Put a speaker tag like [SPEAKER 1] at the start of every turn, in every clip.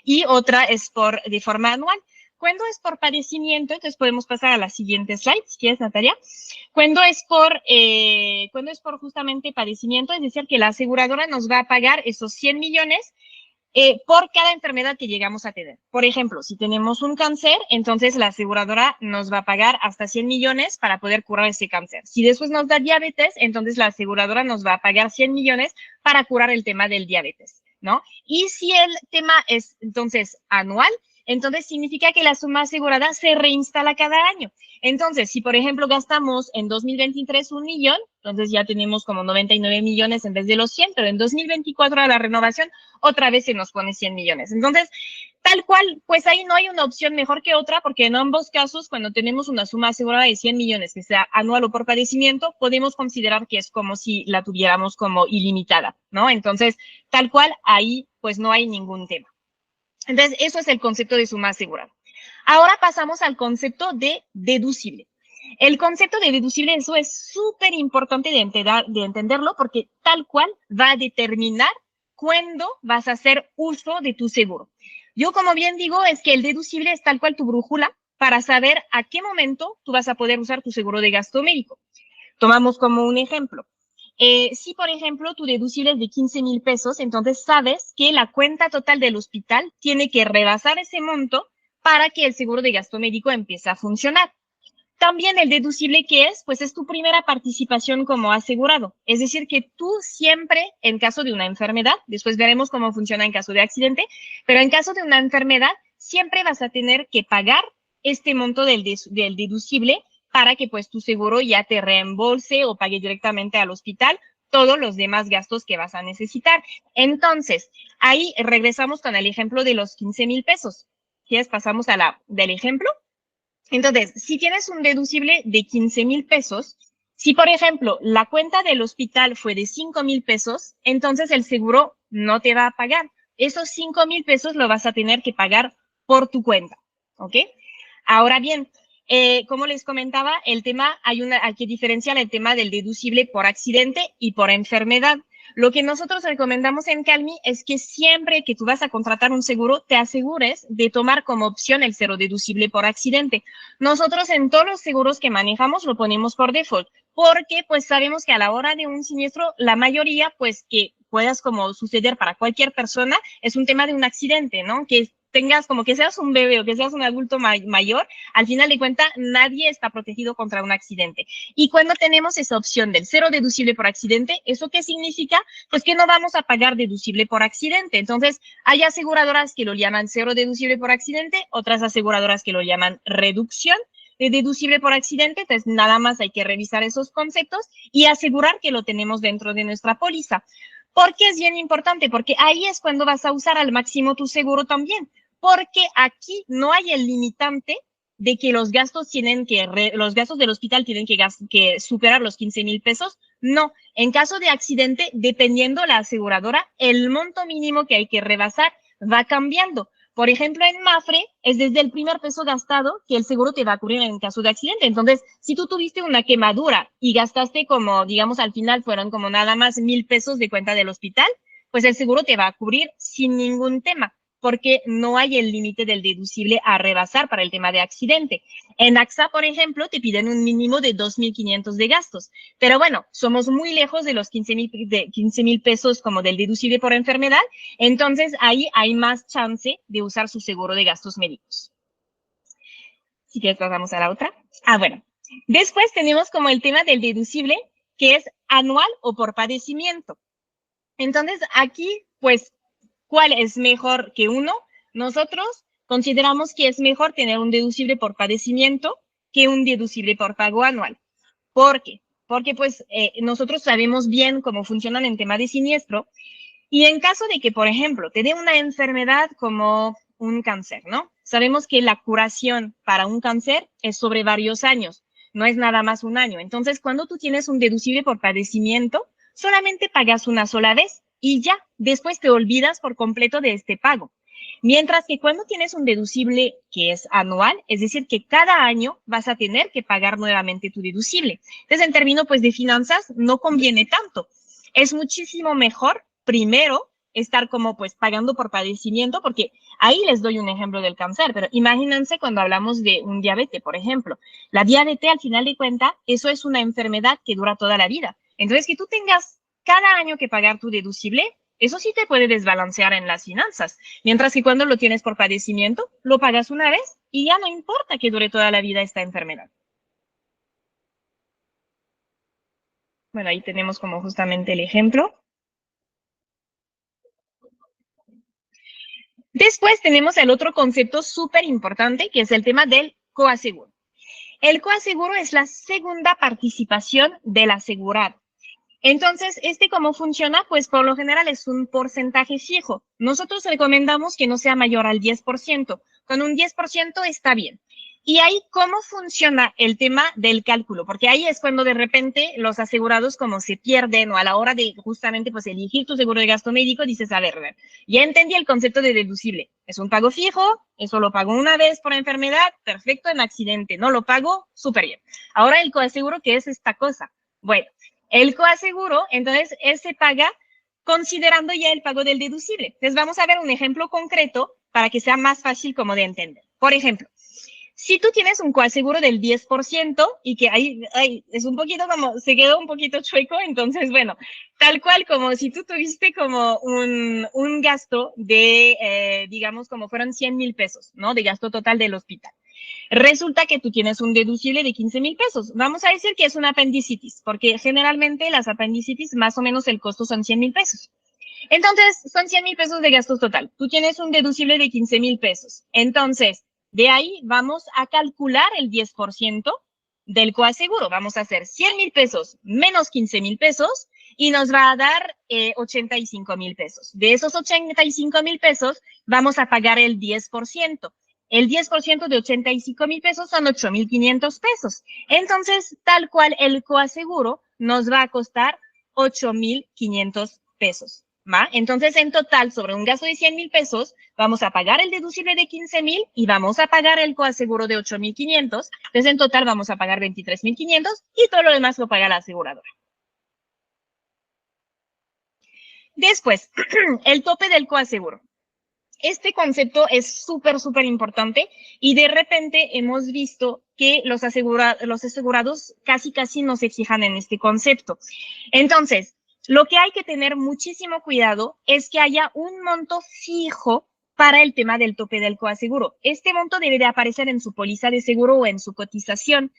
[SPEAKER 1] y otra es de forma anual. Cuando es por padecimiento, entonces podemos pasar a la siguiente slide, si quieres, Natalia. Cuando es por justamente padecimiento, es decir, que la aseguradora nos va a pagar esos 100 millones por cada enfermedad que llegamos a tener. Por ejemplo, si tenemos un cáncer, entonces la aseguradora nos va a pagar hasta 100 millones para poder curar ese cáncer. Si después nos da diabetes, entonces la aseguradora nos va a pagar 100 millones para curar el tema del diabetes, ¿no? Y si el tema es entonces anual, entonces significa que la suma asegurada se reinstala cada año. Entonces, si por ejemplo gastamos en 2023 1 millón, entonces ya tenemos como 99 millones en vez de los 100, pero en 2024 a la renovación otra vez se nos pone 100 millones. Entonces, tal cual, pues ahí no hay una opción mejor que otra, porque en ambos casos, cuando tenemos una suma asegurada de 100 millones, que sea anual o por padecimiento, podemos considerar que es como si la tuviéramos como ilimitada, ¿no? Entonces, tal cual, ahí pues no hay ningún tema. Entonces, eso es el concepto de suma asegurada. Ahora pasamos al concepto de deducible. El concepto de deducible, eso es súper importante de entenderlo porque tal cual va a determinar cuándo vas a hacer uso de tu seguro. Yo, como bien digo, es que el deducible es tal cual tu brújula para saber a qué momento tú vas a poder usar tu seguro de gasto médico. Tomamos como un ejemplo. Si, por ejemplo, tu deducible es de 15,000 pesos, entonces sabes que la cuenta total del hospital tiene que rebasar ese monto para que el seguro de gasto médico empiece a funcionar. También el deducible, ¿qué es? Pues es tu primera participación como asegurado. Es decir, que tú siempre, en caso de una enfermedad, después veremos cómo funciona en caso de accidente, pero en caso de una enfermedad, siempre vas a tener que pagar este monto del deducible para que pues tu seguro ya te reembolse o pague directamente al hospital todos los demás gastos que vas a necesitar. Entonces, ahí regresamos con el ejemplo de los 15,000 pesos. ¿Quieres? Pasamos del ejemplo. Entonces, si tienes un deducible de 15,000 pesos, si por ejemplo la cuenta del hospital fue de 5,000 pesos, entonces el seguro no te va a pagar. Esos 5,000 pesos lo vas a tener que pagar por tu cuenta, ¿ok? Ahora bien, como les comentaba, el tema, hay que diferenciar el tema del deducible por accidente y por enfermedad. Lo que nosotros recomendamos en Calmi es que siempre que tú vas a contratar un seguro, te asegures de tomar como opción el cero deducible por accidente. Nosotros en todos los seguros que manejamos lo ponemos por default, porque pues sabemos que a la hora de un siniestro, la mayoría pues que puedas como suceder para cualquier persona es un tema de un accidente, ¿no? Que tengas como que seas un bebé o que seas un adulto mayor, al final de cuentas nadie está protegido contra un accidente. Y cuando tenemos esa opción del cero deducible por accidente, ¿eso qué significa? Pues que no vamos a pagar deducible por accidente. Entonces, hay aseguradoras que lo llaman cero deducible por accidente, otras aseguradoras que lo llaman reducción de deducible por accidente. Entonces, nada más hay que revisar esos conceptos y asegurar que lo tenemos dentro de nuestra póliza. ¿Por qué es bien importante? Porque ahí es cuando vas a usar al máximo tu seguro también, porque aquí no hay el limitante de que los gastos los gastos del hospital tienen que superar los 15,000 pesos. No, en caso de accidente, dependiendo la aseguradora, el monto mínimo que hay que rebasar va cambiando. Por ejemplo, en Mafre es desde el primer peso gastado que el seguro te va a cubrir en caso de accidente. Entonces, si tú tuviste una quemadura y gastaste como, digamos, al final fueron como nada más 1,000 pesos de cuenta del hospital, pues el seguro te va a cubrir sin ningún tema, porque no hay el límite del deducible a rebasar para el tema de accidente. En AXA, por ejemplo, te piden un mínimo de 2,500 de gastos. Pero bueno, somos muy lejos de los 15,000 pesos como del deducible por enfermedad. Entonces, ahí hay más chance de usar su seguro de gastos médicos. Si quieres, pasamos a la otra. Bueno. Después tenemos como el tema del deducible, que es anual o por padecimiento. Entonces, aquí, pues, ¿cuál es mejor que uno? Nosotros consideramos que es mejor tener un deducible por padecimiento que un deducible por pago anual. ¿Por qué? Porque pues nosotros sabemos bien cómo funcionan en tema de siniestro y en caso de que, por ejemplo, te dé una enfermedad como un cáncer, ¿no? Sabemos que la curación para un cáncer es sobre varios años, no es nada más un año. Entonces, cuando tú tienes un deducible por padecimiento, solamente pagas una sola vez y ya, después te olvidas por completo de este pago. Mientras que cuando tienes un deducible que es anual, es decir, que cada año vas a tener que pagar nuevamente tu deducible. Entonces, en términos pues, de finanzas, no conviene tanto. Es muchísimo mejor, primero, estar como pues pagando por padecimiento, porque Ahí les doy un ejemplo del cáncer, pero imagínense cuando hablamos de un diabetes, por ejemplo. La diabetes, al final de cuentas, eso es una enfermedad que dura toda la vida. Entonces, que tú tengas cada año que pagar tu deducible, eso sí te puede desbalancear en las finanzas. Mientras que cuando lo tienes por padecimiento, lo pagas una vez y ya no importa que dure toda la vida esta enfermedad. Bueno, ahí tenemos como justamente el ejemplo. Después tenemos el otro concepto súper importante, que es el tema del coaseguro. El coaseguro es la segunda participación del asegurado. Entonces, ¿cómo funciona? Pues por lo general es un porcentaje fijo. Nosotros recomendamos que no sea mayor al 10%. Con un 10% está bien. Y ahí, ¿cómo funciona el tema del cálculo? Porque ahí es cuando de repente los asegurados como se pierden o a la hora de justamente pues elegir tu seguro de gasto médico, dices, a ver, ya entendí el concepto de deducible. Es un pago fijo, eso lo pago una vez por enfermedad, perfecto, en accidente, no lo pago, súper bien. Ahora el coaseguro, ¿qué es esta cosa? Bueno, el coaseguro, entonces, se paga considerando ya el pago del deducible. Entonces, vamos a ver un ejemplo concreto para que sea más fácil como de entender. Por ejemplo, si tú tienes un coaseguro del 10% y que ahí es un poquito como, se quedó un poquito chueco, entonces, bueno, tal cual como si tú tuviste como un gasto de, digamos, como fueron 100,000 pesos, ¿no? De gasto total del hospital. Resulta que tú tienes un deducible de 15,000 pesos. Vamos a decir que es una apendicitis, porque generalmente las apendicitis más o menos el costo son 100,000 pesos. Entonces, son 100,000 pesos de gastos total. Tú tienes un deducible de 15,000 pesos. Entonces, de ahí vamos a calcular el 10% del coaseguro. Vamos a hacer 100,000 pesos menos 15,000 pesos y nos va a dar 85,000 pesos. De esos 85,000 pesos, vamos a pagar el 10%. El 10% de 85,000 pesos son 8,500 pesos. Entonces, tal cual, el coaseguro nos va a costar 8,500 pesos. ¿Va? Entonces, en total, sobre un gasto de 100,000 pesos, vamos a pagar el deducible de 15,000 y vamos a pagar el coaseguro de 8,500. Entonces, en total, vamos a pagar 23,500 y todo lo demás lo paga la aseguradora. Después, el tope del coaseguro. Este concepto es súper, súper importante y de repente hemos visto que los asegurados casi no se fijan en este concepto. Entonces, lo que hay que tener muchísimo cuidado es que haya un monto fijo para el tema del tope del coaseguro. Este monto debe de aparecer en su póliza de seguro o en su cotización.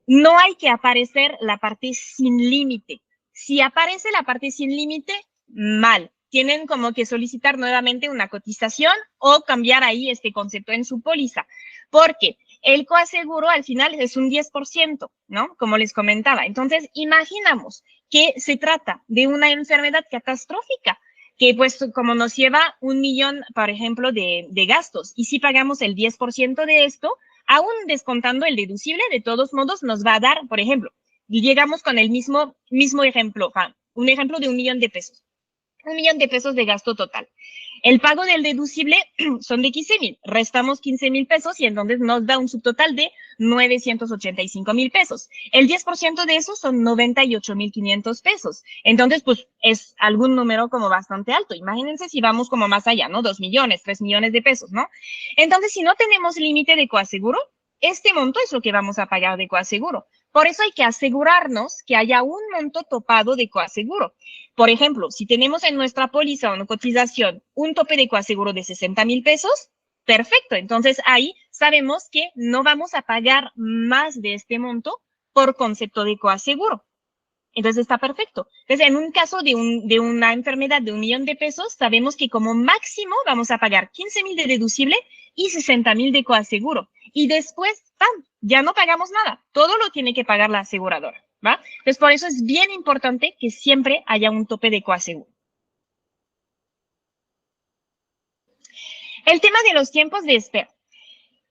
[SPEAKER 1] No hay que aparecer la parte sin límite. Si aparece la parte sin límite, mal. Tienen como que solicitar nuevamente una cotización o cambiar ahí este concepto en su póliza. Porque el coaseguro al final es un 10%, ¿no? Como les comentaba. Entonces, imaginamos que se trata de una enfermedad catastrófica que pues como nos lleva 1,000,000, por ejemplo, de gastos. Y si pagamos el 10% de esto, aún descontando el deducible, de todos modos nos va a dar, por ejemplo, y llegamos con el mismo ejemplo, un ejemplo de 1,000,000 de pesos. 1,000,000 de pesos de gasto total. El pago del deducible son de 15,000, restamos 15,000 pesos y entonces nos da un subtotal de 985,000 pesos. El 10% de eso son 98,500 pesos. Entonces, pues es algún número como bastante alto. Imagínense si vamos como más allá, ¿no? 2,000,000, 3,000,000 de pesos, ¿no? Entonces, si no tenemos límite de coaseguro, este monto es lo que vamos a pagar de coaseguro. Por eso hay que asegurarnos que haya un monto topado de coaseguro. Por ejemplo, si tenemos en nuestra póliza o en cotización un tope de coaseguro de 60,000 pesos, perfecto. Entonces ahí sabemos que no vamos a pagar más de este monto por concepto de coaseguro. Entonces está perfecto. Entonces, en un caso de una enfermedad de 1,000,000 de pesos, sabemos que como máximo vamos a pagar 15,000 de deducible y 60,000 de coaseguro. Y después, ¡pam!, ya no pagamos nada. Todo lo tiene que pagar la aseguradora, ¿va? Entonces, por eso es bien importante que siempre haya un tope de coaseguro. El tema de los tiempos de espera.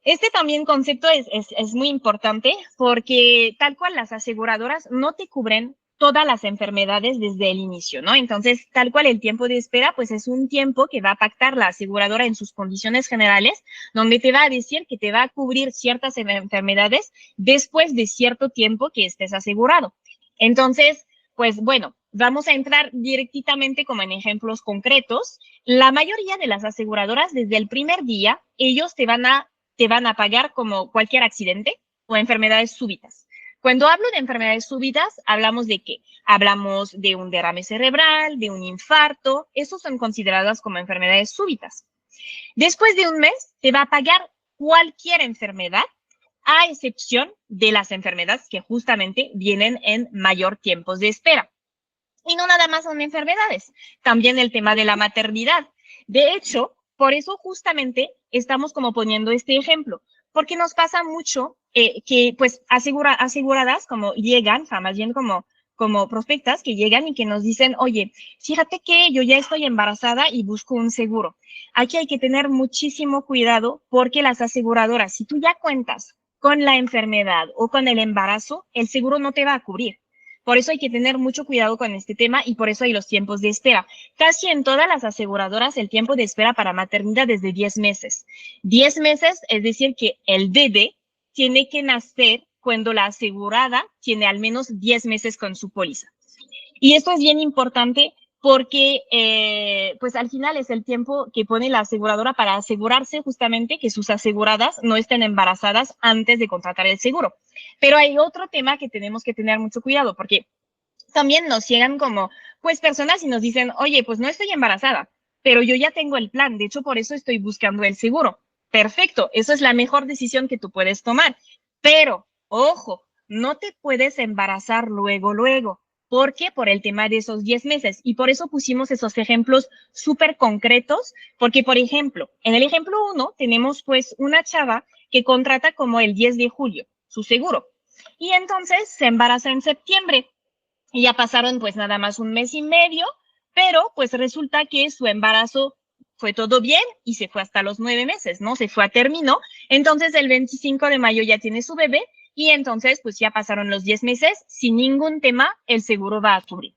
[SPEAKER 1] Este también concepto es muy importante porque tal cual las aseguradoras no te cubren todas las enfermedades desde el inicio, ¿no? Entonces, tal cual el tiempo de espera, pues es un tiempo que va a pactar la aseguradora en sus condiciones generales, donde te va a decir que te va a cubrir ciertas enfermedades después de cierto tiempo que estés asegurado. Entonces, pues bueno, vamos a entrar directamente como en ejemplos concretos. La mayoría de las aseguradoras, desde el primer día, ellos te van a pagar como cualquier accidente o enfermedades súbitas. Cuando hablo de enfermedades súbitas, hablamos de qué? Hablamos de un derrame cerebral, de un infarto, esos son consideradas como enfermedades súbitas. Después de un mes, te va a pagar cualquier enfermedad, a excepción de las enfermedades que justamente vienen en mayor tiempos de espera. Y no nada más son enfermedades, también el tema de la maternidad. De hecho, por eso justamente estamos como poniendo este ejemplo, porque nos pasa mucho que pues aseguradas como llegan, o sea, más bien como prospectas que llegan y que nos dicen, oye, fíjate que yo ya estoy embarazada y busco un seguro. Aquí hay que tener muchísimo cuidado porque las aseguradoras, si tú ya cuentas con la enfermedad o con el embarazo, el seguro no te va a cubrir. Por eso hay que tener mucho cuidado con este tema y por eso hay los tiempos de espera. Casi en todas las aseguradoras el tiempo de espera para maternidad es de 10 meses. 10 meses, es decir, que el bebé tiene que nacer cuando la asegurada tiene al menos 10 meses con su póliza. Y esto es bien importante porque pues al final es el tiempo que pone la aseguradora para asegurarse justamente que sus aseguradas no estén embarazadas antes de contratar el seguro. Pero hay otro tema que tenemos que tener mucho cuidado porque también nos llegan como pues personas y nos dicen, oye, pues no estoy embarazada, pero yo ya tengo el plan, de hecho por eso estoy buscando el seguro. Perfecto, eso es la mejor decisión que tú puedes tomar, pero ojo, no te puedes embarazar luego. ¿Por qué? Por el tema de esos 10 meses. Y por eso pusimos esos ejemplos súper concretos, porque, por ejemplo, en el ejemplo 1 tenemos pues una chava que contrata como el 10 de julio su seguro. Y entonces se embaraza en septiembre. Y ya pasaron pues nada más un mes y medio, pero pues resulta que su embarazo fue todo bien y se fue hasta los 9 meses, ¿no? Se fue a término. Entonces el 25 de mayo ya tiene su bebé y entonces pues ya pasaron los 10 meses, sin ningún tema el seguro va a cubrir.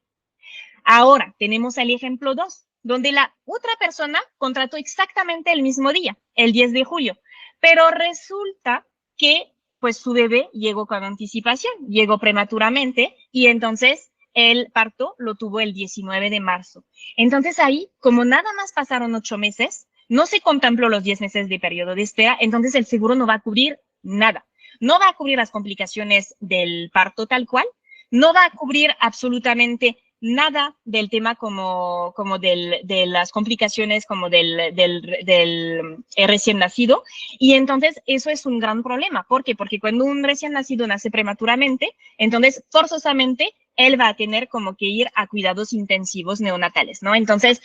[SPEAKER 1] Ahora tenemos el ejemplo 2, donde la otra persona contrató exactamente el mismo día, el 10 de julio, pero resulta que pues su bebé llegó con anticipación, llegó prematuramente y entonces el parto lo tuvo el 19 de marzo. Entonces ahí, como nada más pasaron 8 meses, no se contempló los 10 meses de periodo de espera, entonces el seguro no va a cubrir nada. No va a cubrir las complicaciones del parto tal cual, no va a cubrir absolutamente nada del tema como de las complicaciones como del recién nacido. Y entonces eso es un gran problema. ¿Por qué? Porque cuando un recién nacido nace prematuramente, entonces forzosamente él va a tener como que ir a cuidados intensivos neonatales, ¿no? Entonces,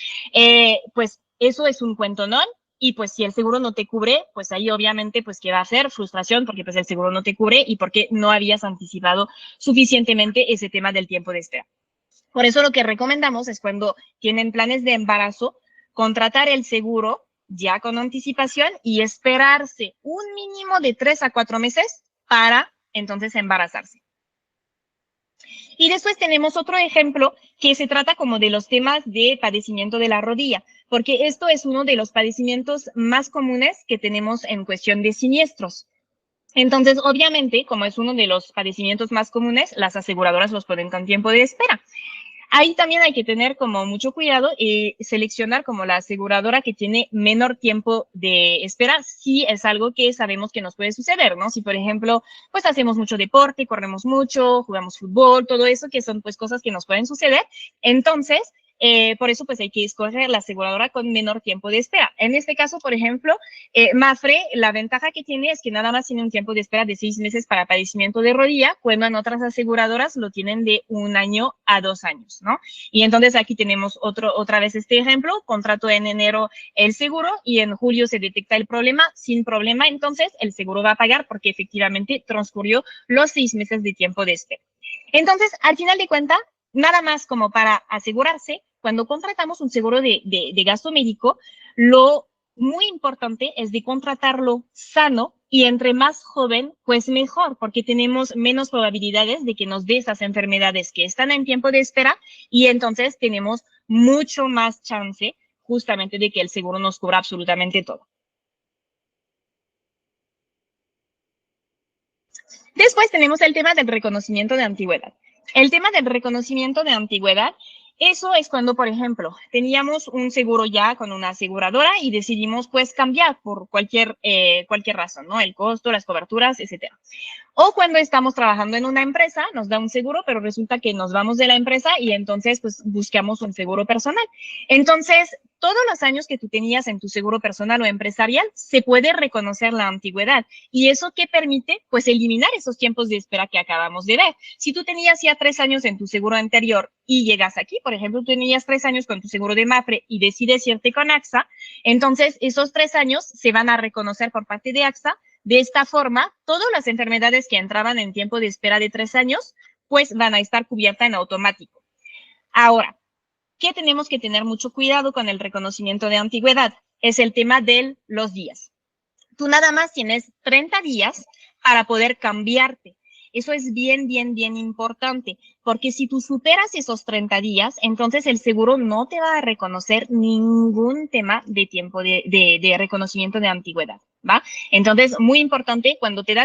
[SPEAKER 1] pues eso es un cuento, ¿no? Y pues si el seguro no te cubre, pues ahí obviamente pues ¿qué va a hacer? Frustración porque pues el seguro no te cubre y porque no habías anticipado suficientemente ese tema del tiempo de espera. Por eso lo que recomendamos es cuando tienen planes de embarazo, contratar el seguro ya con anticipación y esperarse un mínimo de 3 a 4 meses para entonces embarazarse. Y después tenemos otro ejemplo que se trata como de los temas de padecimiento de la rodilla, porque esto es uno de los padecimientos más comunes que tenemos en cuestión de siniestros. Entonces, obviamente, como es uno de los padecimientos más comunes, las aseguradoras los ponen con tiempo de espera. Ahí también hay que tener como mucho cuidado y seleccionar como la aseguradora que tiene menor tiempo de espera si es algo que sabemos que nos puede suceder, ¿no? Si, por ejemplo, pues hacemos mucho deporte, corremos mucho, jugamos fútbol, todo eso que son pues cosas que nos pueden suceder. Entonces, por eso pues hay que escoger la aseguradora con menor tiempo de espera. En este caso, por ejemplo, Mafre, la ventaja que tiene es que nada más tiene un tiempo de espera de 6 meses para padecimiento de rodilla, cuando en otras aseguradoras lo tienen de 1 año a 2 años, ¿no? Y entonces aquí tenemos otra vez este ejemplo, contrato en enero el seguro y en julio se detecta el problema, sin problema, entonces el seguro va a pagar porque efectivamente transcurrió los 6 meses de tiempo de espera. Entonces, al final de cuentas, nada más como para asegurarse, cuando contratamos un seguro de gasto médico, lo muy importante es de contratarlo sano y entre más joven, pues mejor, porque tenemos menos probabilidades de que nos dé esas enfermedades que están en tiempo de espera y entonces tenemos mucho más chance justamente de que el seguro nos cubra absolutamente todo. Después tenemos el tema del reconocimiento de antigüedad. El tema del reconocimiento de antigüedad, eso es cuando, por ejemplo, teníamos un seguro ya con una aseguradora y decidimos pues cambiar por cualquier razón, ¿no? El costo, las coberturas, etcétera. O cuando estamos trabajando en una empresa, nos da un seguro, pero resulta que nos vamos de la empresa y entonces pues buscamos un seguro personal. Entonces, todos los años que tú tenías en tu seguro personal o empresarial, se puede reconocer la antigüedad. ¿Y eso qué permite? Pues eliminar esos tiempos de espera que acabamos de ver. Si tú tenías ya 3 años en tu seguro anterior y llegas aquí, por ejemplo, tú tenías 3 años con tu seguro de MAPFRE y decides irte con AXA, entonces esos 3 años se van a reconocer por parte de AXA. De esta forma, todas las enfermedades que entraban en tiempo de espera de 3 años, pues van a estar cubiertas en automático. Ahora, ¿qué tenemos que tener mucho cuidado con el reconocimiento de antigüedad? Es el tema de los días. Tú nada más tienes 30 días para poder cambiarte. Eso es bien importante, porque si tú superas esos 30 días, entonces el seguro no te va a reconocer ningún tema de tiempo de reconocimiento de antigüedad, ¿va? Entonces, muy importante,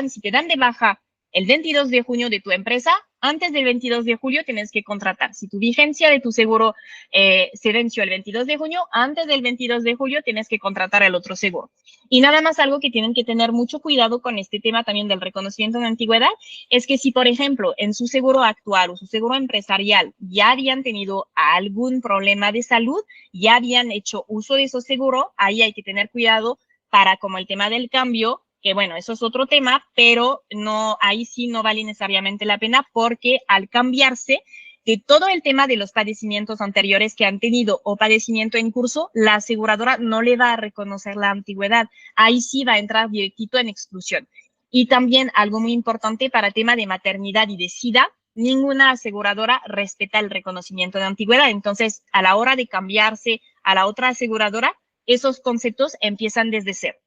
[SPEAKER 1] si te dan de baja el 22 de junio de tu empresa, antes del 22 de julio tienes que contratar. Si tu vigencia de tu seguro se venció el 22 de junio, antes del 22 de julio tienes que contratar el otro seguro. Y nada más algo que tienen que tener mucho cuidado con este tema también del reconocimiento de antigüedad es que si, por ejemplo, en su seguro actual o su seguro empresarial ya habían tenido algún problema de salud, ya habían hecho uso de ese seguro, ahí hay que tener cuidado para como el tema del cambio, que bueno, eso es otro tema, pero no, ahí sí no vale necesariamente la pena porque al cambiarse de todo el tema de los padecimientos anteriores que han tenido o padecimiento en curso, la aseguradora no le va a reconocer la antigüedad. Ahí sí va a entrar directito en exclusión. Y también algo muy importante para tema de maternidad y de SIDA, ninguna aseguradora respeta el reconocimiento de antigüedad. Entonces, a la hora de cambiarse a la otra aseguradora, esos conceptos empiezan desde cero.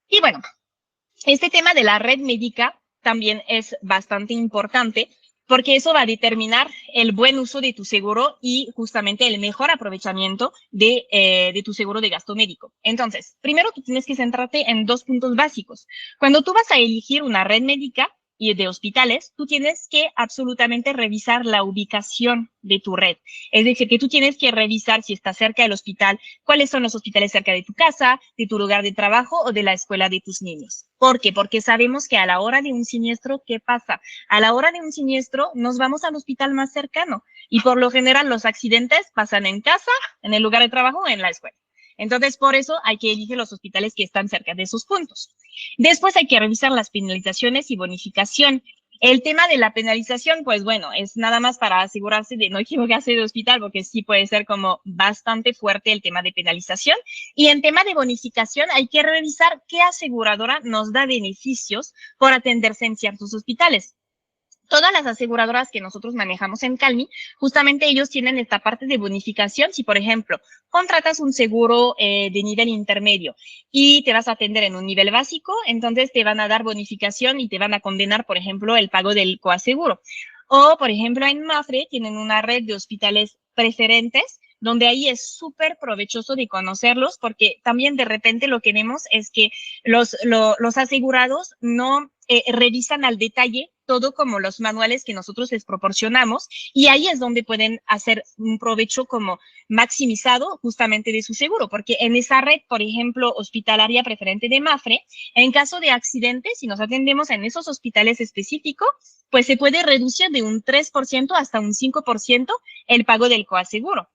[SPEAKER 1] Y bueno, este tema de la red médica también es bastante importante porque eso va a determinar el buen uso de tu seguro y justamente el mejor aprovechamiento de tu seguro de gasto médico. Entonces, primero tú tienes que centrarte en 2 puntos básicos. Cuando tú vas a elegir una red médica y de hospitales, tú tienes que absolutamente revisar la ubicación de tu red. Es decir, que tú tienes que revisar si está cerca del hospital, cuáles son los hospitales cerca de tu casa, de tu lugar de trabajo o de la escuela de tus niños. ¿Por qué? Porque sabemos que a la hora de un siniestro, ¿qué pasa? A la hora de un siniestro nos vamos al hospital más cercano y por lo general los accidentes pasan en casa, en el lugar de trabajo o en la escuela. Entonces, por eso hay que elegir los hospitales que están cerca de esos puntos. Después hay que revisar las penalizaciones y bonificación. El tema de la penalización, pues bueno, es nada más para asegurarse de no equivocarse de hospital, porque sí puede ser como bastante fuerte el tema de penalización. Y en tema de bonificación, hay que revisar qué aseguradora nos da beneficios por atenderse en ciertos hospitales. Todas las aseguradoras que nosotros manejamos en Calmi, justamente ellos tienen esta parte de bonificación. Si, por ejemplo, contratas un seguro de nivel intermedio y te vas a atender en un nivel básico, entonces te van a dar bonificación y te van a condenar, por ejemplo, el pago del coaseguro. O, por ejemplo, en MAPFRE tienen una red de hospitales preferentes, donde ahí es súper provechoso de conocerlos, porque también de repente lo que vemos es que los asegurados no revisan al detalle todo como los manuales que nosotros les proporcionamos y ahí es donde pueden hacer un provecho como maximizado justamente de su seguro, porque en esa red, por ejemplo, hospitalaria preferente de MAPFRE, en caso de accidentes, si nos atendemos en esos hospitales específicos, pues se puede reducir de un 3% hasta un 5% el pago del coaseguro.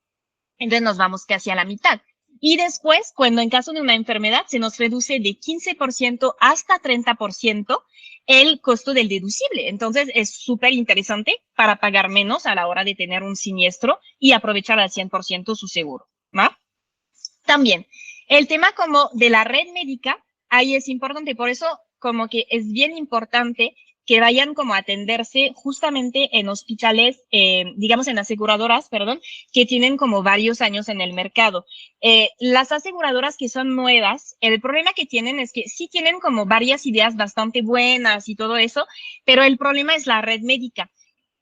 [SPEAKER 1] Entonces nos vamos casi a la mitad. Y después, cuando en caso de una enfermedad se nos reduce de 15% hasta 30% el costo del deducible. Entonces es súper interesante para pagar menos a la hora de tener un siniestro y aprovechar al 100% su seguro, ¿no? También, el tema como de la red médica, ahí es importante, por eso como que es bien importante que vayan como a atenderse justamente en hospitales, digamos en aseguradoras, perdón, que tienen como varios años en el mercado. Las aseguradoras que son nuevas, el problema que tienen es que sí tienen como varias ideas bastante buenas y todo eso, pero el problema es la red médica.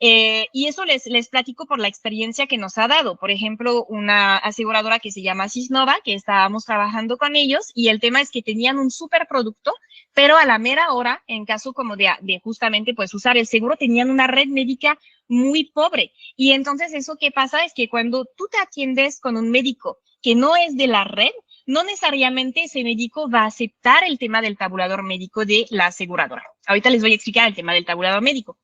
[SPEAKER 1] Y eso les platico por la experiencia que nos ha dado. Por ejemplo, una aseguradora que se llama Sisnova, que estábamos trabajando con ellos, y el tema es que tenían un superproducto, pero a la mera hora, en caso como de justamente pues usar el seguro, tenían una red médica muy pobre. Y entonces eso que pasa es que cuando tú te atiendes con un médico que no es de la red, no necesariamente ese médico va a aceptar el tema del tabulador médico de la aseguradora. Ahorita les voy a explicar el tema del tabulador médico.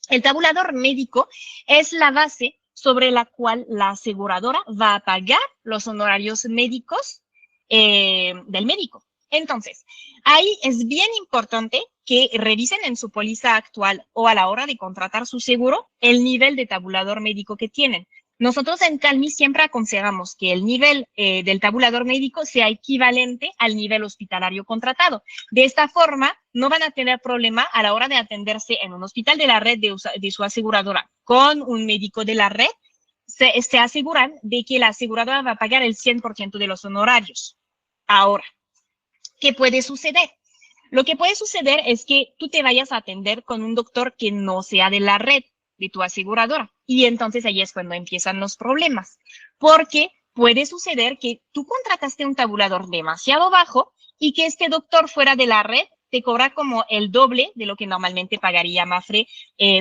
[SPEAKER 1] El tabulador médico es la base sobre la cual la aseguradora va a pagar los honorarios médicos del médico. Entonces, ahí es bien importante que revisen en su póliza actual o a la hora de contratar su seguro el nivel de tabulador médico que tienen. Nosotros en Calmi siempre aconsejamos que el nivel del tabulador médico sea equivalente al nivel hospitalario contratado. De esta forma, no van a tener problema a la hora de atenderse en un hospital de la red de su aseguradora con un médico de la red. Se aseguran de que la aseguradora va a pagar el 100% de los honorarios. Ahora, ¿qué puede suceder? Lo que puede suceder es que tú te vayas a atender con un doctor que no sea de la red de tu aseguradora. Y entonces ahí es cuando empiezan los problemas. Porque puede suceder que tú contrataste un tabulador demasiado bajo y que este doctor fuera de la red te cobra como el doble de lo que normalmente pagaría Mapfre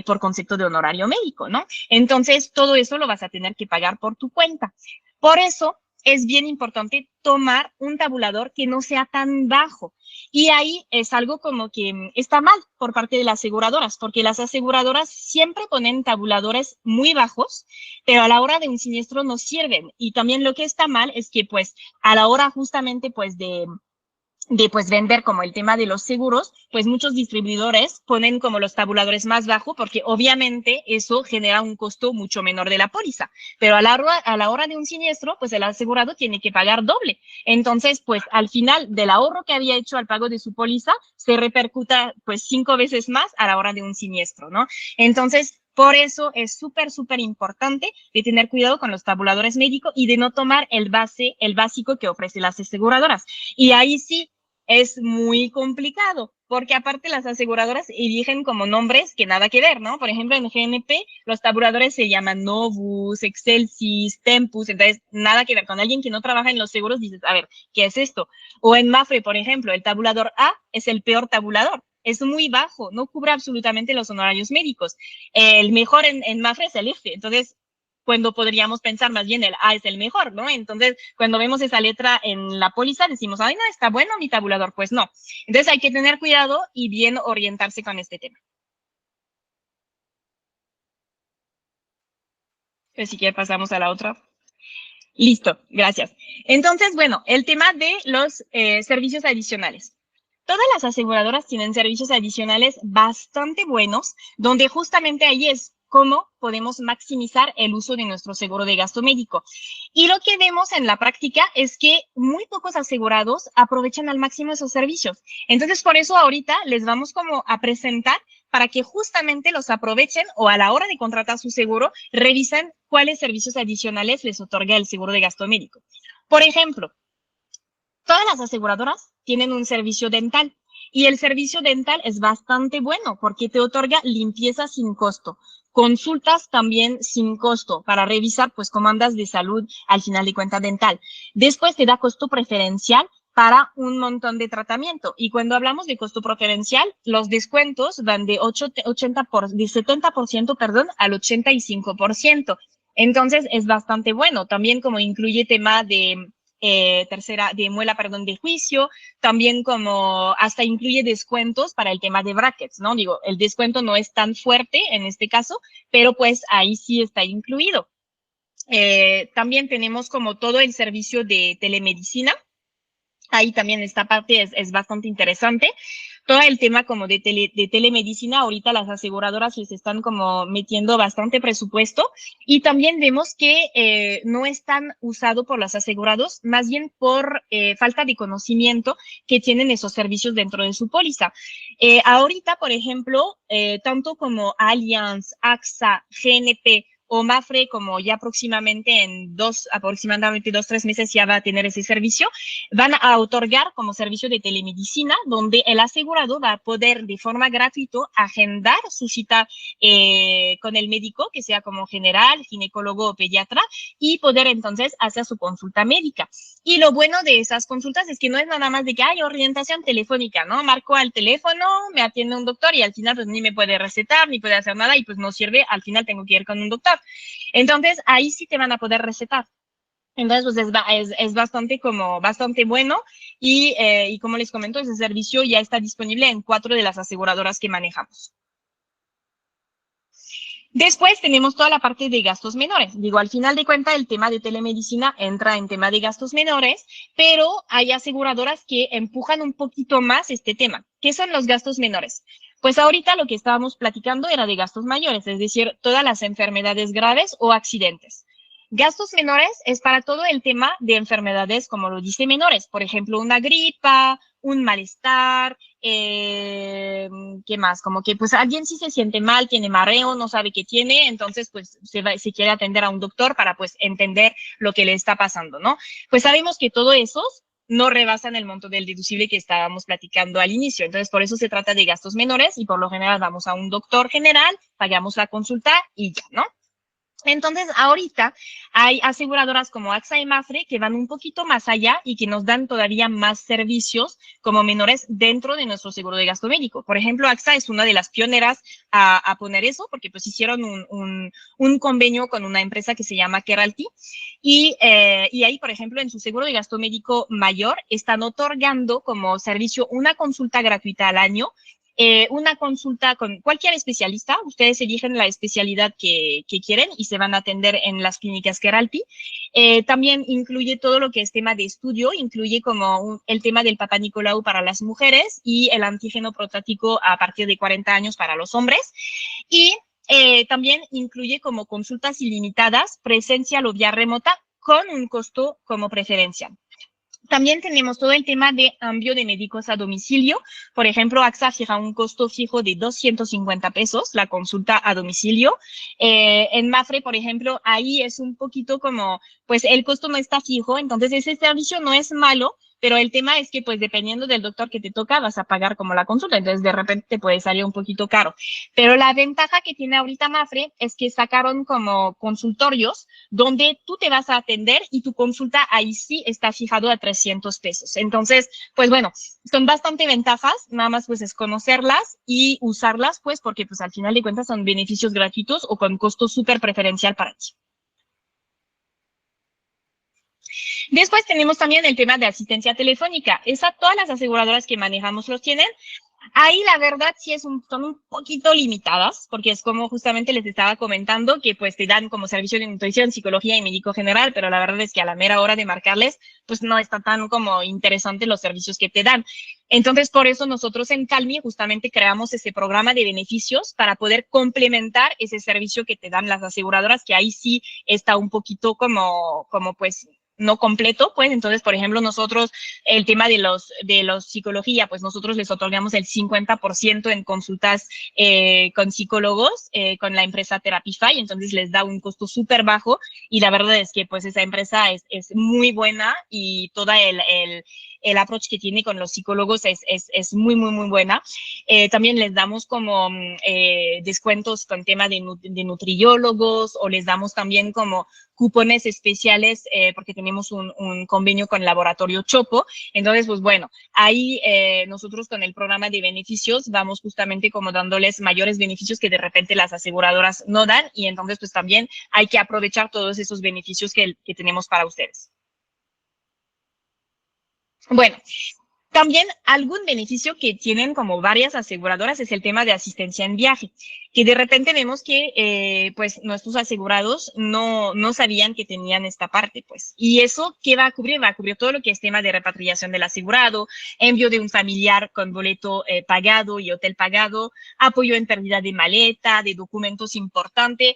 [SPEAKER 1] por concepto de honorario médico, ¿no? Entonces, todo eso lo vas a tener que pagar por tu cuenta. Por eso, es bien importante tomar un tabulador que no sea tan bajo. Y ahí es algo como que está mal por parte de las aseguradoras, porque las aseguradoras siempre ponen tabuladores muy bajos, pero a la hora de un siniestro no sirven. Y también lo que está mal es que pues a la hora justamente pues de pues vender como el tema de los seguros, pues muchos distribuidores ponen como los tabuladores más bajos porque obviamente eso genera un costo mucho menor de la póliza, pero a la hora de un siniestro, pues el asegurado tiene que pagar doble. Entonces, pues al final del ahorro que había hecho al pago de su póliza, se repercuta pues 5 veces más a la hora de un siniestro, ¿no? Entonces, por eso es súper importante de tener cuidado con los tabuladores médicos y de no tomar el básico que ofrecen las aseguradoras. Y ahí sí, es muy complicado, porque aparte las aseguradoras eligen como nombres que nada que ver, ¿no? Por ejemplo, en GNP los tabuladores se llaman Novus, Excelsis, Tempus, entonces nada que ver con alguien que no trabaja en los seguros, dices, a ver, ¿qué es esto? O en Mapfre, por ejemplo, el tabulador A es el peor tabulador, es muy bajo, no cubre absolutamente los honorarios médicos. El mejor en Mapfre es el F, entonces cuando podríamos pensar más bien el A es el mejor, ¿no? Entonces, cuando vemos esa letra en la póliza, decimos, ay, no, está bueno mi tabulador. Pues no. Entonces, hay que tener cuidado y bien orientarse con este tema. Así que pasamos a la otra. Listo, gracias. Entonces, bueno, el tema de los servicios adicionales. Todas las aseguradoras tienen servicios adicionales bastante buenos, donde justamente ahí es cómo podemos maximizar el uso de nuestro seguro de gasto médico. Y lo que vemos en la práctica es que muy pocos asegurados aprovechan al máximo esos servicios. Entonces, por eso ahorita les vamos como a presentar para que justamente los aprovechen o a la hora de contratar su seguro, revisen cuáles servicios adicionales les otorga el seguro de gasto médico. Por ejemplo, todas las aseguradoras tienen un servicio dental y el servicio dental es bastante bueno porque te otorga limpieza sin costo, consultas también sin costo para revisar pues cómo andas de salud al final de cuenta dental. Después te da costo preferencial para un montón de tratamiento. Y cuando hablamos de costo preferencial, los descuentos van de 70%, perdón, al 85%. Entonces es bastante bueno. También como incluye tema de de muela, perdón, de juicio, también como hasta incluye descuentos para el tema de brackets, ¿no? Digo, el descuento no es tan fuerte en este caso, pero pues ahí sí está incluido. También tenemos como todo el servicio de telemedicina. Ahí también esta parte es bastante interesante. Todo el tema como de telemedicina, ahorita las aseguradoras les están como metiendo bastante presupuesto y también vemos que no es tan usado por los asegurados, más bien por falta de conocimiento que tienen esos servicios dentro de su póliza. Ahorita, por ejemplo, tanto como Allianz, AXA, GNP o Mapfre, como ya próximamente aproximadamente 2, 3 meses ya va a tener ese servicio, van a otorgar como servicio de telemedicina, donde el asegurado va a poder de forma gratuita agendar su cita con el médico, que sea como general, ginecólogo o pediatra, y poder entonces hacer su consulta médica. Y lo bueno de esas consultas es que no es nada más de que hay orientación telefónica, ¿no? Marco al teléfono, me atiende un doctor y al final pues ni me puede recetar, ni puede hacer nada y pues no sirve, al final tengo que ir con un doctor. Entonces ahí sí te van a poder recetar. Entonces, pues es bastante bueno y como les comento, ese servicio ya está disponible en 4 de las aseguradoras que manejamos. Después tenemos toda la parte de gastos menores. Digo, al final de cuentas, el tema de telemedicina entra en tema de gastos menores, pero hay aseguradoras que empujan un poquito más este tema. ¿Qué son los gastos menores? Pues ahorita lo que estábamos platicando era de gastos mayores, es decir, todas las enfermedades graves o accidentes. Gastos menores es para todo el tema de enfermedades, como lo dice, menores. Por ejemplo, una gripa, un malestar, ¿qué más? Como que pues alguien sí se siente mal, tiene mareo, no sabe qué tiene, entonces pues se quiere atender a un doctor para pues entender lo que le está pasando, ¿no? Pues sabemos que todo eso no rebasan el monto del deducible que estábamos platicando al inicio. Entonces, por eso se trata de gastos menores y por lo general vamos a un doctor general, pagamos la consulta y ya, ¿no? Entonces, ahorita hay aseguradoras como AXA y Mapfre que van un poquito más allá y que nos dan todavía más servicios como menores dentro de nuestro seguro de gasto médico. Por ejemplo, AXA es una de las pioneras a poner eso porque pues hicieron un convenio con una empresa que se llama Keralty y ahí, por ejemplo, en su seguro de gasto médico mayor están otorgando como servicio una consulta gratuita al año, una consulta con cualquier especialista. Ustedes eligen la especialidad que quieren y se van a atender en las clínicas Keralty. También incluye todo lo que es tema de estudio, incluye como el tema del Papá Nicolau para las mujeres y el antígeno prostático a partir de 40 años para los hombres. Y también incluye como consultas ilimitadas, presencial o vía remota, con un costo como preferencia. También tenemos todo el tema de envío de médicos a domicilio. Por ejemplo, AXA fija un costo fijo de 250 pesos la consulta a domicilio. En Mapfre, por ejemplo, ahí es un poquito como, pues el costo no está fijo, entonces ese servicio no es malo, pero el tema es que, pues, dependiendo del doctor que te toca, vas a pagar como la consulta, entonces de repente te puede salir un poquito caro. Pero la ventaja que tiene ahorita Mapfre es que sacaron como consultorios donde tú te vas a atender y tu consulta ahí sí está fijado a 300 pesos. Entonces, pues bueno, son bastante ventajas, nada más pues es conocerlas y usarlas, pues porque pues al final de cuentas son beneficios gratuitos o con costo súper preferencial para ti. Después tenemos también el tema de asistencia telefónica. Esa todas las aseguradoras que manejamos los tienen. Ahí la verdad sí son un poquito limitadas, porque es como justamente les estaba comentando, que pues te dan como servicio de nutrición, psicología y médico general, pero la verdad es que a la mera hora de marcarles, pues no está tan como interesante los servicios que te dan. Entonces, por eso nosotros en Calmi justamente creamos ese programa de beneficios para poder complementar ese servicio que te dan las aseguradoras, que ahí sí está un poquito como pues no completo, pues entonces, por ejemplo, nosotros, el tema de los psicología, pues nosotros les otorgamos el 50% en consultas con psicólogos, con la empresa Therapify, entonces les da un costo súper bajo y la verdad es que pues esa empresa es muy buena y toda el approach que tiene con los psicólogos es muy, muy, muy buena. También les damos como descuentos con tema de nutriólogos o les damos también como cupones especiales porque tenemos un convenio con el Laboratorio Chopo. Entonces, pues bueno, ahí nosotros con el programa de beneficios vamos justamente como dándoles mayores beneficios que de repente las aseguradoras no dan y entonces pues también hay que aprovechar todos esos beneficios que tenemos para ustedes. Bueno, también algún beneficio que tienen como varias aseguradoras es el tema de asistencia en viaje, que de repente vemos que pues nuestros asegurados no sabían que tenían esta parte, pues. Y eso, ¿qué va a cubrir? Va a cubrir todo lo que es tema de repatriación del asegurado, envío de un familiar con boleto pagado y hotel pagado, apoyo en pérdida de maleta, de documentos importantes,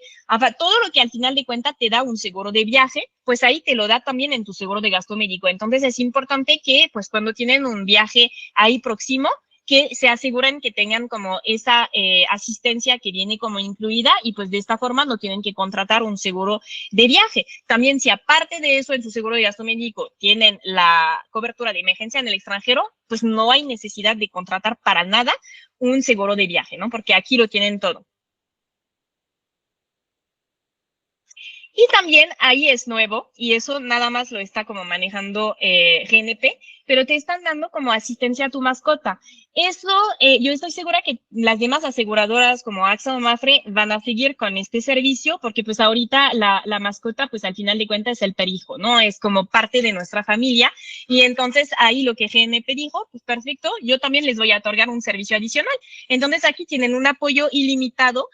[SPEAKER 1] todo lo que al final de cuentas te da un seguro de viaje, pues ahí te lo da también en tu seguro de gasto médico. Entonces es importante que pues cuando tienen un viaje ahí próximo, que se aseguren que tengan como esa asistencia que viene como incluida y pues de esta forma no tienen que contratar un seguro de viaje. También si aparte de eso en su seguro de gasto médico tienen la cobertura de emergencia en el extranjero, pues no hay necesidad de contratar para nada un seguro de viaje, ¿no? Porque aquí lo tienen todo. Y también ahí es nuevo, y eso nada más lo está como manejando GNP, pero te están dando como asistencia a tu mascota. Eso, yo estoy segura que las demás aseguradoras como AXA o Mafre van a seguir con este servicio, porque pues ahorita la mascota, pues al final de cuentas es el perijo, ¿no? Es como parte de nuestra familia, y entonces ahí lo que GNP dijo, pues perfecto, yo también les voy a otorgar un servicio adicional. Entonces aquí tienen un apoyo ilimitado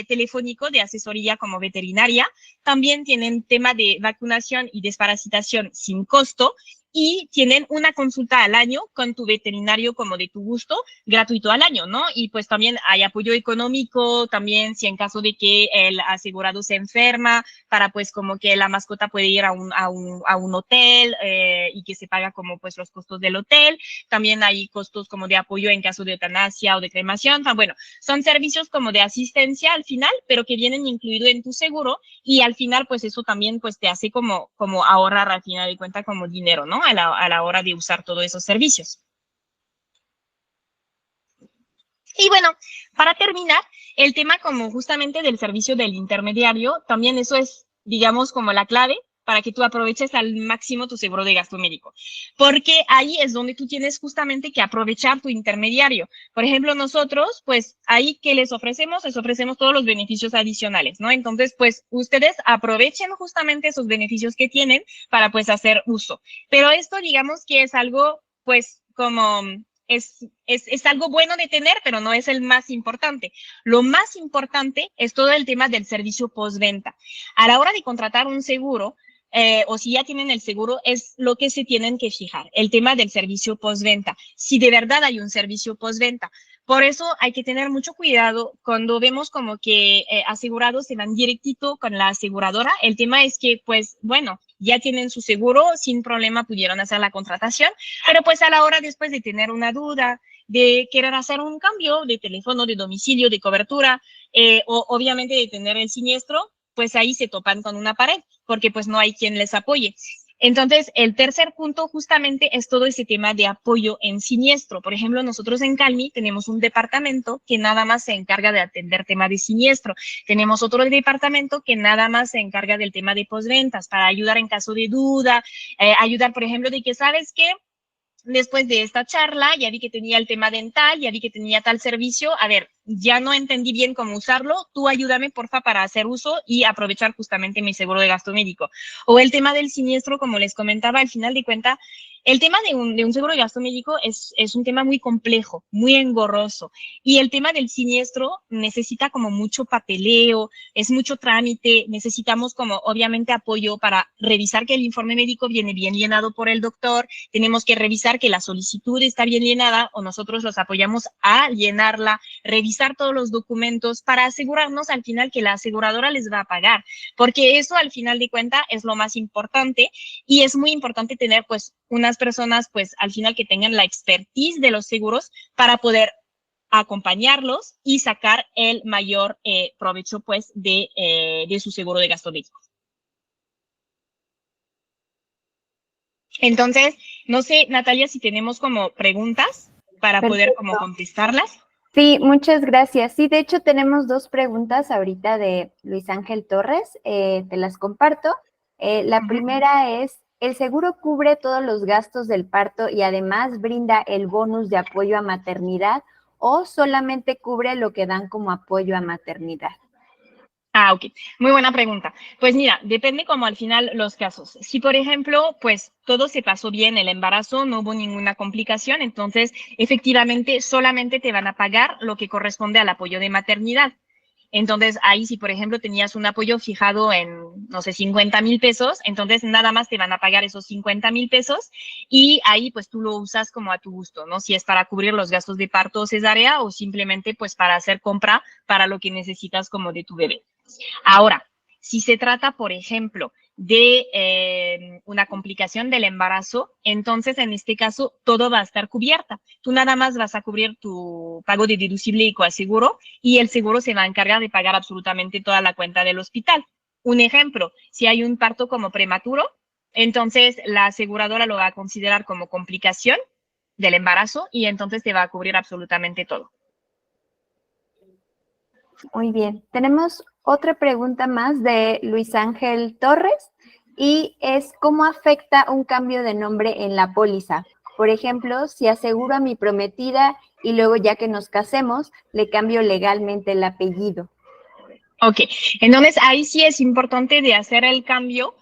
[SPEAKER 1] telefónico de asesoría como veterinaria. También tienen tema de vacunación y desparasitación sin costo y tienen una consulta al año con tu veterinario como de tu gusto, gratuito al año, ¿no? Y pues también hay apoyo económico, también si en caso de que el asegurado se enferma, para pues como que la mascota puede ir a un hotel y que se paga como pues los costos del hotel. También hay costos como de apoyo en caso de eutanasia o de cremación. Bueno, son servicios como de asistencia al final, pero que vienen incluido en tu seguro y al final pues eso también pues te hace como ahorrar al final de cuentas como dinero, ¿no? A la hora de usar todos esos servicios. Y bueno, para terminar, el tema como justamente del servicio del intermediario, también eso es, digamos, como la clave para que tú aproveches al máximo tu seguro de gasto médico. Porque ahí es donde tú tienes justamente que aprovechar tu intermediario. Por ejemplo, nosotros, pues ahí que les ofrecemos todos los beneficios adicionales, ¿no? Entonces, pues ustedes aprovechen justamente esos beneficios que tienen para pues hacer uso. Pero esto, digamos que es algo, pues, como es algo bueno de tener, pero no es el más importante. Lo más importante es todo el tema del servicio postventa. A la hora de contratar un seguro, o si ya tienen el seguro, es lo que se tienen que fijar, el tema del servicio postventa, si de verdad hay un servicio postventa. Por eso hay que tener mucho cuidado cuando vemos como que asegurados se van directito con la aseguradora. El tema es que, pues, bueno, ya tienen su seguro, sin problema pudieron hacer la contratación, pero pues a la hora después de tener una duda, de querer hacer un cambio de teléfono, de domicilio, de cobertura, o obviamente de tener el siniestro, pues ahí se topan con una pared, porque pues no hay quien les apoye. Entonces, el tercer punto justamente es todo ese tema de apoyo en siniestro. Por ejemplo, nosotros en Calmi tenemos un departamento que nada más se encarga de atender tema de siniestro. Tenemos otro departamento que nada más se encarga del tema de posventas para ayudar en caso de duda, ayudar, por ejemplo, de que, ¿sabes qué? Después de esta charla, ya vi que tenía el tema dental, ya vi que tenía tal servicio. A ver, ya no entendí bien cómo usarlo. Tú ayúdame, porfa, para hacer uso y aprovechar justamente mi seguro de gasto médico. O el tema del siniestro, como les comentaba, al final de cuentas, el tema de un seguro de gasto médico es un tema muy complejo, muy engorroso. Y el tema del siniestro necesita como mucho papeleo, es mucho trámite, necesitamos como obviamente apoyo para revisar que el informe médico viene bien llenado por el doctor, tenemos que revisar que la solicitud está bien llenada o nosotros los apoyamos a llenarla, revisar todos los documentos para asegurarnos al final que la aseguradora les va a pagar, porque eso al final de cuentas es lo más importante y es muy importante tener pues unas personas pues al final que tengan la expertise de los seguros para poder acompañarlos y sacar el mayor provecho pues de su seguro de gasto médico. Entonces, no sé, Natalia, si tenemos como preguntas para
[SPEAKER 2] Perfecto.
[SPEAKER 1] poder como contestarlas.
[SPEAKER 2] Sí, muchas gracias. Sí, de hecho tenemos dos preguntas ahorita de Luis Ángel Torres, te las comparto. La primera es, ¿el seguro cubre todos los gastos del parto y además brinda el bonus de apoyo a maternidad o solamente cubre lo que dan como apoyo a maternidad?
[SPEAKER 1] Ah, ok. Muy buena pregunta. Pues mira, depende como al final los casos. Si, por ejemplo, pues todo se pasó bien, el embarazo, no hubo ninguna complicación, entonces efectivamente solamente te van a pagar lo que corresponde al apoyo de maternidad. Entonces, ahí si, por ejemplo, tenías un apoyo fijado en, no sé, 50,000 pesos, entonces nada más te van a pagar esos 50,000 pesos y ahí pues tú lo usas como a tu gusto, ¿no? Si es para cubrir los gastos de parto o cesárea o simplemente pues para hacer compra para lo que necesitas como de tu bebé. Ahora, si se trata, por ejemplo, de una complicación del embarazo, entonces en este caso todo va a estar cubierta. Tú nada más vas a cubrir tu pago de deducible y coaseguro y el seguro se va a encargar de pagar absolutamente toda la cuenta del hospital. Un ejemplo, si hay un parto como prematuro, entonces la aseguradora lo va a considerar como complicación del embarazo y entonces te va a cubrir absolutamente todo.
[SPEAKER 2] Muy bien. Tenemos otra pregunta más de Luis Ángel Torres y es ¿cómo afecta un cambio de nombre en la póliza? Por ejemplo, si aseguro a mi prometida y luego ya que nos casemos, le cambio legalmente el apellido.
[SPEAKER 1] Ok, entonces ahí sí es importante de hacer el cambio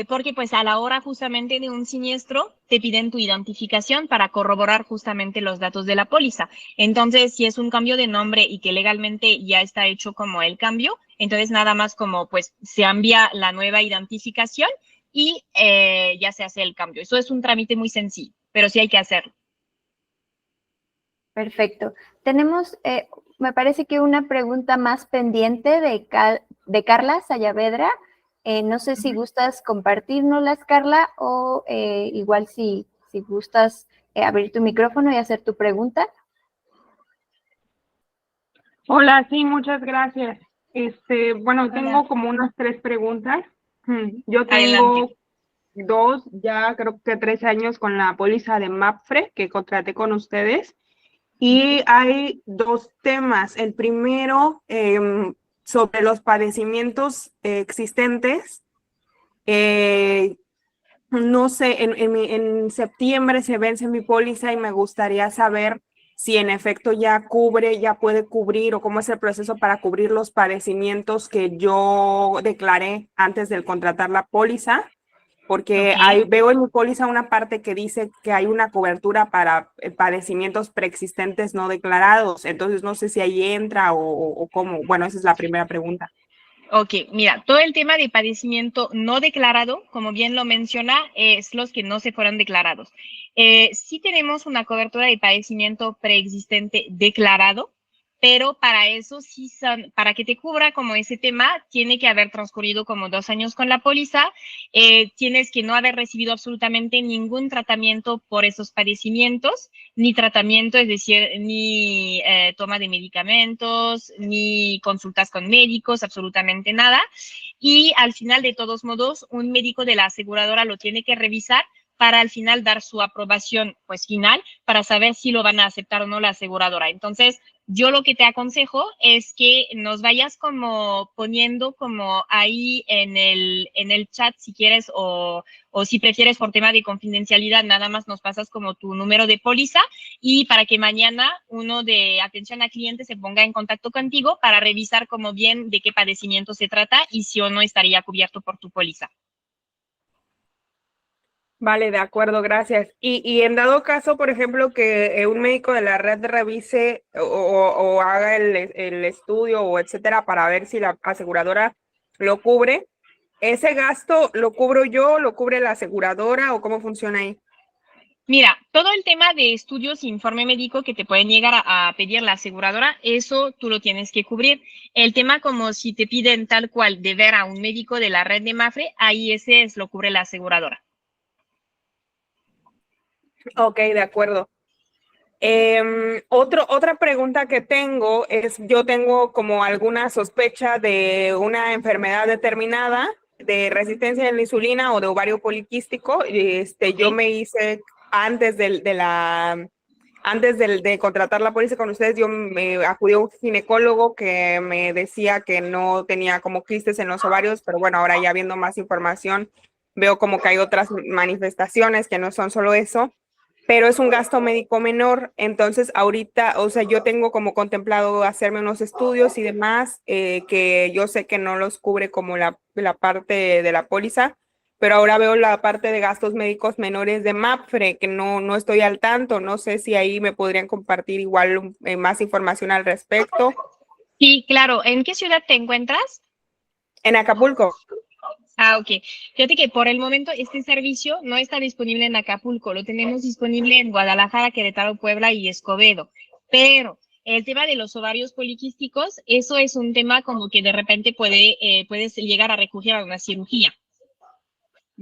[SPEAKER 1] porque pues a la hora justamente de un siniestro te piden tu identificación para corroborar justamente los datos de la póliza. Entonces, si es un cambio de nombre y que legalmente ya está hecho como el cambio, entonces nada más como pues se envía la nueva identificación y ya se hace el cambio. Eso es un trámite muy sencillo, pero sí hay que hacerlo.
[SPEAKER 2] Perfecto. Tenemos, me parece que una pregunta más pendiente de Carla Sayavedra. No sé si gustas compartirnoslas, Carla, o igual si gustas abrir tu micrófono y hacer tu pregunta.
[SPEAKER 3] Hola, sí, muchas gracias. Bueno, tengo como unas 3 preguntas. Yo tengo
[SPEAKER 1] Adelante.
[SPEAKER 3] 2, ya creo que 3 años con la póliza de MAPFRE que contraté con ustedes. Y hay 2 temas. El primero, sobre los padecimientos existentes. No sé, en septiembre se vence mi póliza y me gustaría saber si en efecto ya cubre, ya puede cubrir o cómo es el proceso para cubrir los padecimientos que yo declaré antes de contratar la póliza, porque
[SPEAKER 1] Ok.
[SPEAKER 3] veo en mi póliza una parte que dice que hay una cobertura para padecimientos preexistentes no declarados. Entonces no sé si ahí entra o cómo. Bueno, esa es la primera pregunta.
[SPEAKER 1] Ok, mira, todo el tema de padecimiento no declarado, como bien lo menciona, es los que no se fueron declarados. Sí tenemos una cobertura de padecimiento preexistente declarado, pero para eso sí para que te cubra como ese tema, tiene que haber transcurrido como 2 años con la póliza, tienes que no haber recibido absolutamente ningún tratamiento por esos padecimientos, ni tratamiento, es decir, ni toma de medicamentos, ni consultas con médicos, absolutamente nada. Y al final, de todos modos, un médico de la aseguradora lo tiene que revisar para al final dar su aprobación pues final para saber si lo van a aceptar o no la aseguradora. Entonces, yo lo que te aconsejo es que nos vayas como poniendo como ahí en el chat si quieres o si prefieres por tema de confidencialidad, nada más nos pasas como tu número de póliza y para que mañana uno de atención a clientes se ponga en contacto contigo para revisar como bien de qué padecimiento se trata y si o no estaría cubierto por tu póliza.
[SPEAKER 3] Vale, de acuerdo, gracias. Y en dado caso, por ejemplo, que un médico de la red revise o haga el estudio o etcétera para ver si la aseguradora lo cubre, ¿ese gasto lo cubro yo, lo cubre la aseguradora o cómo funciona ahí?
[SPEAKER 1] Mira, todo el tema de estudios e informe médico que te pueden llegar a pedir la aseguradora, eso tú lo tienes que cubrir. El tema como si te piden tal cual de ver a un médico de la red de MAFRE, ahí ese es lo cubre la aseguradora.
[SPEAKER 3] Ok, de acuerdo. Otra pregunta que tengo es, yo tengo como alguna sospecha de una enfermedad determinada de resistencia a la insulina o de ovario poliquístico. Yo me hice antes de contratar la póliza con ustedes, yo me acudí a un ginecólogo que me decía que no tenía como quistes en los ovarios, pero bueno, ahora ya viendo más información, veo como que hay otras manifestaciones que no son solo eso, pero es un gasto médico menor. Entonces ahorita, o sea, yo tengo como contemplado hacerme unos estudios y demás, que yo sé que no los cubre como la parte de la póliza, pero ahora veo la parte de gastos médicos menores de MAPFRE, que no estoy al tanto. No sé si ahí me podrían compartir igual más información al respecto.
[SPEAKER 1] Sí, claro. ¿En qué ciudad te encuentras?
[SPEAKER 3] En Acapulco.
[SPEAKER 1] Ah, ok. Fíjate que por el momento este servicio no está disponible en Acapulco, lo tenemos disponible en Guadalajara, Querétaro, Puebla y Escobedo. Pero el tema de los ovarios poliquísticos, eso es un tema como que de repente puedes llegar a recurrir a una cirugía.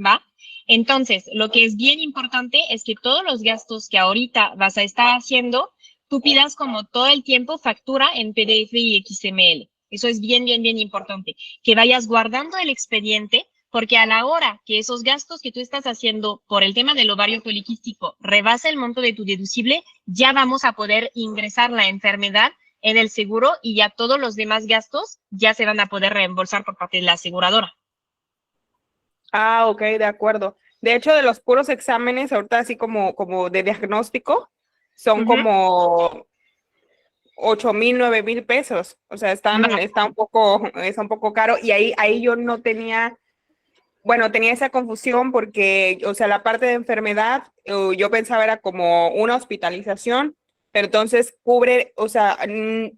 [SPEAKER 1] ¿va? Entonces, lo que es bien importante es que todos los gastos que ahorita vas a estar haciendo, tú pidas como todo el tiempo factura en PDF y XML. Eso es bien, bien, bien importante. Que vayas guardando el expediente, porque a la hora que esos gastos que tú estás haciendo por el tema del ovario poliquístico rebasa el monto de tu deducible, ya vamos a poder ingresar la enfermedad en el seguro y ya todos los demás gastos ya se van a poder reembolsar por parte de la aseguradora.
[SPEAKER 3] Ah, ok, de acuerdo. De hecho, de los puros exámenes, ahorita así como de diagnóstico, son como 8,000, 9,000 pesos. O sea, está un poco caro. Y ahí yo no tenía, bueno, tenía esa confusión porque, o sea, la parte de enfermedad, yo pensaba era como una hospitalización, pero entonces cubre, o sea,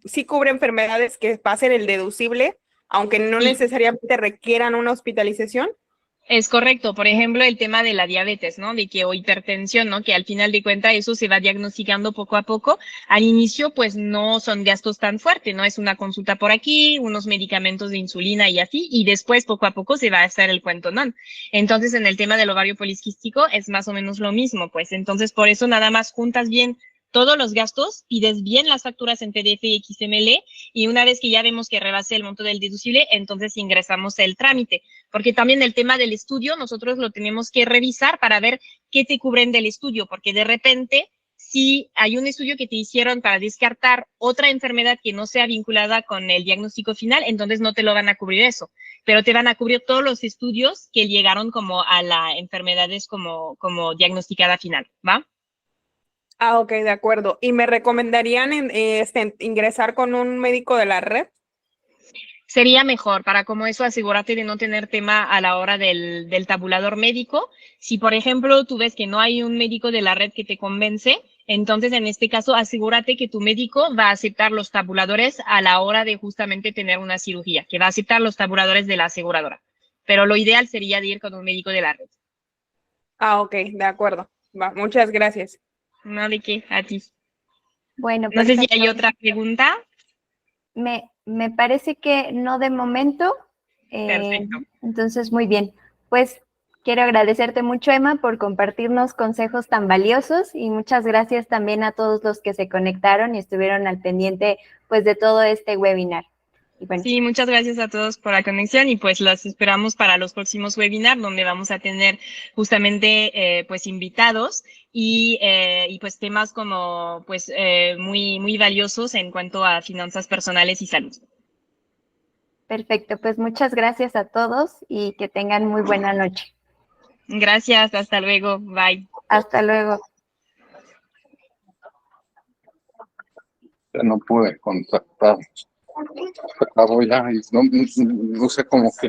[SPEAKER 3] sí cubre enfermedades que pasen el deducible, aunque no
[SPEAKER 1] Sí.
[SPEAKER 3] necesariamente requieran una hospitalización.
[SPEAKER 1] Es correcto, por ejemplo, el tema de la diabetes, ¿no? De que, o hipertensión, ¿no? Que al final de cuentas eso se va diagnosticando poco a poco. Al inicio, pues no son gastos tan fuertes, ¿no? Es una consulta por aquí, unos medicamentos de insulina y así, y después poco a poco se va a hacer el cuento, ¿no? Entonces, en el tema del ovario poliquístico es más o menos lo mismo, pues entonces por eso nada más juntas bien todos los gastos, pides bien las facturas en PDF y XML, y una vez que ya vemos que rebase el monto del deducible, entonces ingresamos el trámite. Porque también el tema del estudio, nosotros lo tenemos que revisar para ver qué te cubren del estudio, porque de repente, si hay un estudio que te hicieron para descartar otra enfermedad que no sea vinculada con el diagnóstico final, entonces no te lo van a cubrir eso, pero te van a cubrir todos los estudios que llegaron como a la enfermedades como diagnosticada final, ¿va?
[SPEAKER 3] Ah, ok, de acuerdo. ¿Y me recomendarían ingresar con un médico de la red?
[SPEAKER 1] Sería mejor para como eso asegúrate de no tener tema a la hora del tabulador médico. Si, por ejemplo, tú ves que no hay un médico de la red que te convence, entonces en este caso asegúrate que tu médico va a aceptar los tabuladores a la hora de justamente tener una cirugía, que va a aceptar los tabuladores de la aseguradora. Pero lo ideal sería de ir con un médico de la red.
[SPEAKER 3] Ah, ok, de acuerdo. Va, muchas gracias.
[SPEAKER 1] No de qué, a ti.
[SPEAKER 2] Bueno,
[SPEAKER 1] No sé si
[SPEAKER 2] perfecto.
[SPEAKER 1] hay otra pregunta.
[SPEAKER 2] Me parece que no de momento.
[SPEAKER 1] Perfecto.
[SPEAKER 2] Entonces, muy bien. Pues quiero agradecerte mucho, Emma, por compartirnos consejos tan valiosos y muchas gracias también a todos los que se conectaron y estuvieron al pendiente pues de todo este webinar. Y bueno,
[SPEAKER 1] Sí, muchas gracias a todos por la conexión y pues las esperamos para los próximos webinars donde vamos a tener justamente pues invitados y pues temas como pues muy, muy valiosos en cuanto a finanzas personales y salud.
[SPEAKER 2] perfecto. Pues muchas gracias a todos y que tengan muy buena noche.
[SPEAKER 1] Gracias, hasta luego, bye.
[SPEAKER 2] Hasta luego.
[SPEAKER 4] No pude contactar. Se acabó ya y no sé cómo que